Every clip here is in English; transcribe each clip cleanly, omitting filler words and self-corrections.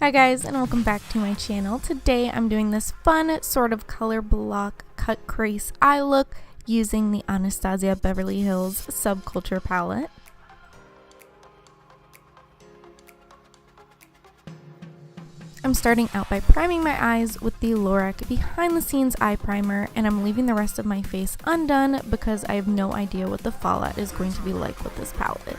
Hi guys, and welcome back to my channel. Today I'm doing this fun sort of color block cut crease eye look using the Anastasia Beverly Hills Subculture Palette. I'm starting out by priming my eyes with the Lorac Behind the Scenes Eye Primer, and I'm leaving the rest of my face undone because I have no idea what the fallout is going to be like with this palette.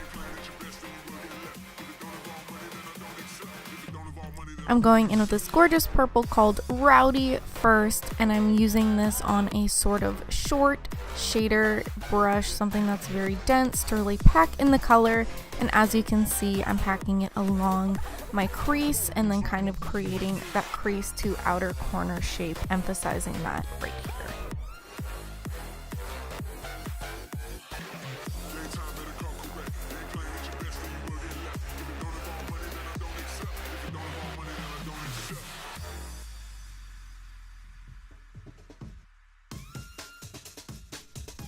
I'm going in with this gorgeous purple called Rowdy first, and I'm using this on a sort of short shader brush, something that's very dense to really pack in the color. And as you can see, I'm packing it along my crease and then kind of creating that crease to outer corner shape, emphasizing that right here.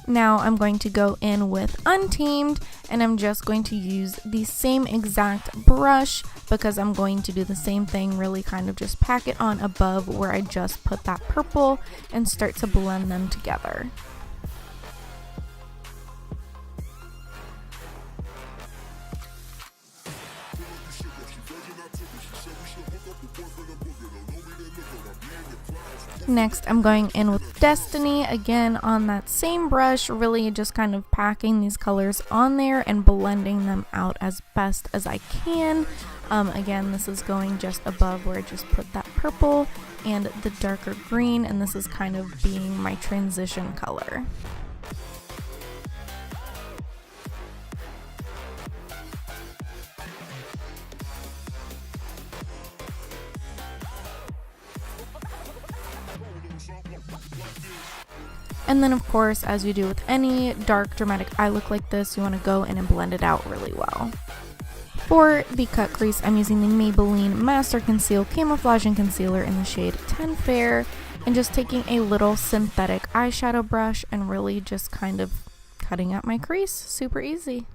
Now I'm going to go in with Untamed, and I'm just going to use the same exact brush because I'm going to do the same thing, really kind of just pack it on above where I just put that purple and start to blend them together. Next, I'm going in with Destiny, again on that same brush, really just kind of packing these colors on there and blending them out as best as I can. Again, this is going just above where I just put that purple and the darker green, and this is kind of being my transition color. And then of course, as you do with any dark dramatic eye look like this, you want to go in and blend it out really well. For the cut crease, I'm using the Maybelline Master Conceal Camouflaging Concealer in the shade 10 Fair, and just taking a little synthetic eyeshadow brush and really just kind of cutting out my crease. Super easy.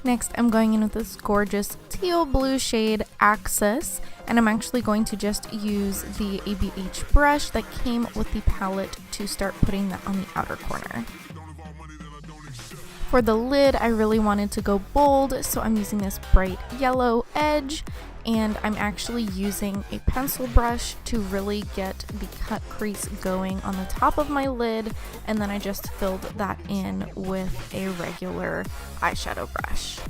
Next, I'm going in with this gorgeous teal blue shade Axis, and I'm actually going to just use the ABH brush that came with the palette to start putting that on the outer corner. For the lid, I really wanted to go bold, so I'm using this bright yellow edge, and I'm actually using a pencil brush to really get the cut crease going on the top of my lid, and then I just filled that in with a regular eyeshadow brush.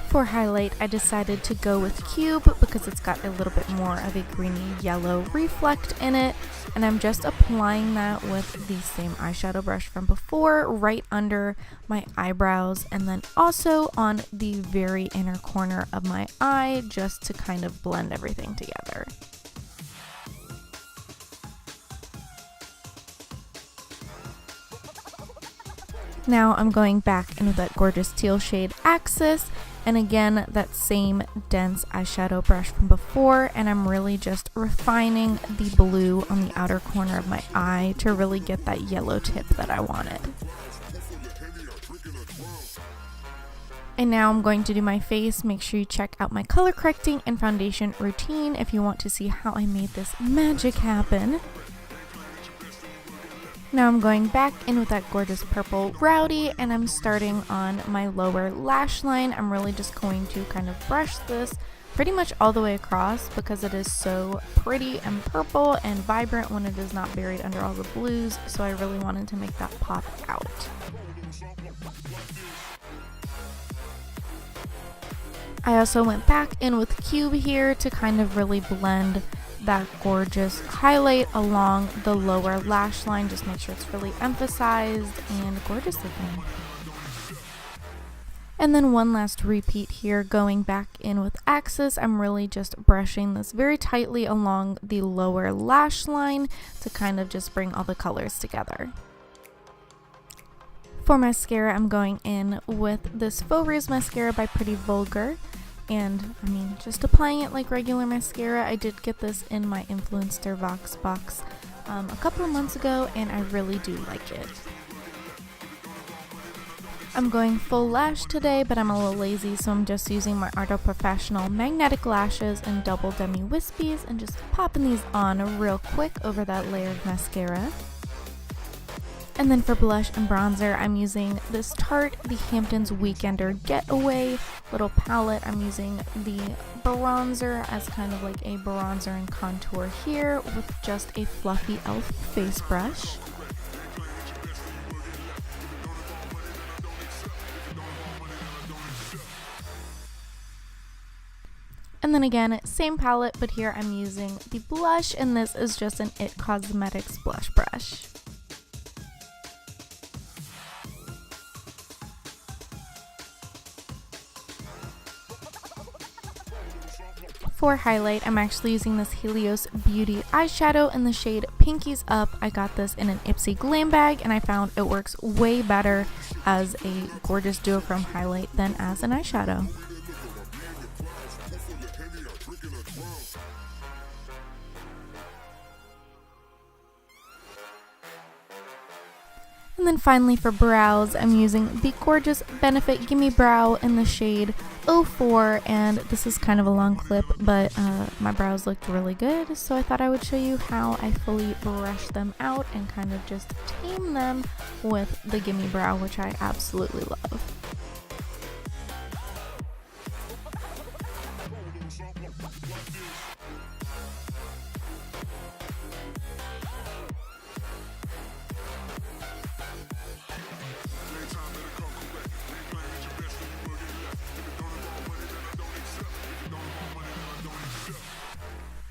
For highlight, I decided to go with Cube because it's got a little bit more of a greeny yellow reflect in it, and I'm just applying that with the same eyeshadow brush from before right under my eyebrows, and then also on the very inner corner of my eye, just to kind of blend everything together. Now I'm going back in with that gorgeous teal shade Axis, and again that same dense eyeshadow brush from before, and I'm really just refining the blue on the outer corner of my eye to really get that yellow tip that I wanted. And now I'm going to do my face. Make sure you check out my color correcting and foundation routine if you want to see how I made this magic happen. Now I'm going back in with that gorgeous purple Rowdy, and I'm starting on my lower lash line. I'm really just going to kind of brush this pretty much all the way across because it is so pretty and purple and vibrant when it is not buried under all the blues, so I really wanted to make that pop out. I also went back in with Cube here to kind of really blend that gorgeous highlight along the lower lash line. Just make sure it's really emphasized and gorgeous looking. And then one last repeat here, going back in with Axis. I'm really just brushing this very tightly along the lower lash line to kind of just bring all the colors together. For mascara, I'm going in with this Faux mascara by Vulgar. And I mean, just applying it like regular mascara. I did get this in my Influencer Vox box a couple of months ago, and I really do like it. I'm going full lash today, but I'm a little lazy, so I'm just using my Ardell Professional magnetic lashes in double Demi Whispies and just popping these on real quick over that layer of mascara. And then for blush and bronzer, I'm using this Tarte The Hamptons Weekender Getaway little palette. I'm using the bronzer as kind of like a bronzer and contour here with just a fluffy e.l.f. face brush. And then again, same palette, but here I'm using the blush, and this is just an IT Cosmetics blush brush. For highlight, I'm actually using this Helios Beauty eyeshadow in the shade Pinkies Up. I got this in an Ipsy glam bag, and I found it works way better as a gorgeous duochrome highlight than as an eyeshadow. And then finally for brows, I'm using the gorgeous Benefit Gimme Brow in the shade 04, and this is kind of a long clip, but my brows looked really good, so I thought I would show you how I fully brush them out and kind of just tame them with the Gimme Brow, which I absolutely love.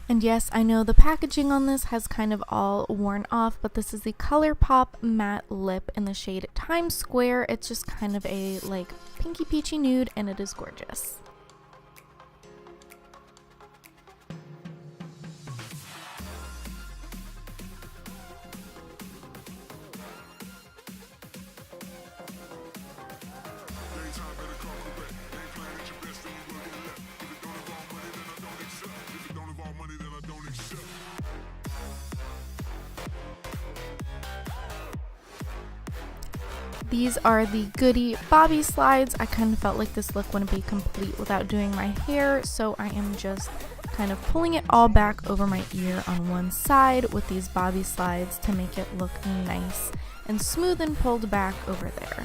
And yes, I know the packaging on this has kind of all worn off, but this is the Colourpop matte lip in the shade Times Square. It's just kind of a like pinky peachy nude, and it is gorgeous. These are the Goody Bobby slides. I kind of felt like this look wouldn't be complete without doing my hair, so I am just kind of pulling it all back over my ear on one side with these Bobby slides to make it look nice and smooth and pulled back over there.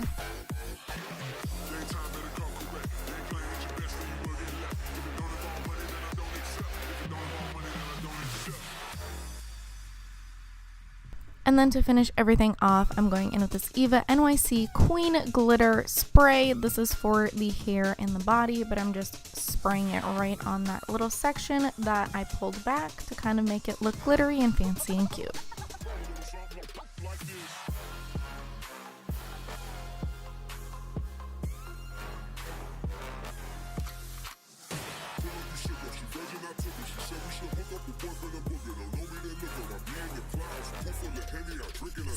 And then to finish everything off, I'm going in with this Eva NYC Queen Glitter Spray. This is for the hair and the body, but I'm just spraying it right on that little section that I pulled back to kind of make it look glittery and fancy and cute.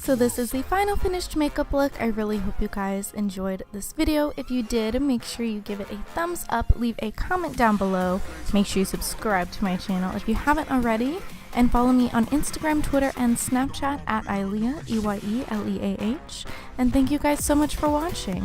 So this is the final finished makeup look. I really hope you guys enjoyed this video. If you did, make sure you give it a thumbs up, leave a comment down below, make sure you subscribe to my channel if you haven't already, and follow me on Instagram, Twitter, and Snapchat at Eyeleah, EYELEAH. And thank you guys so much for watching.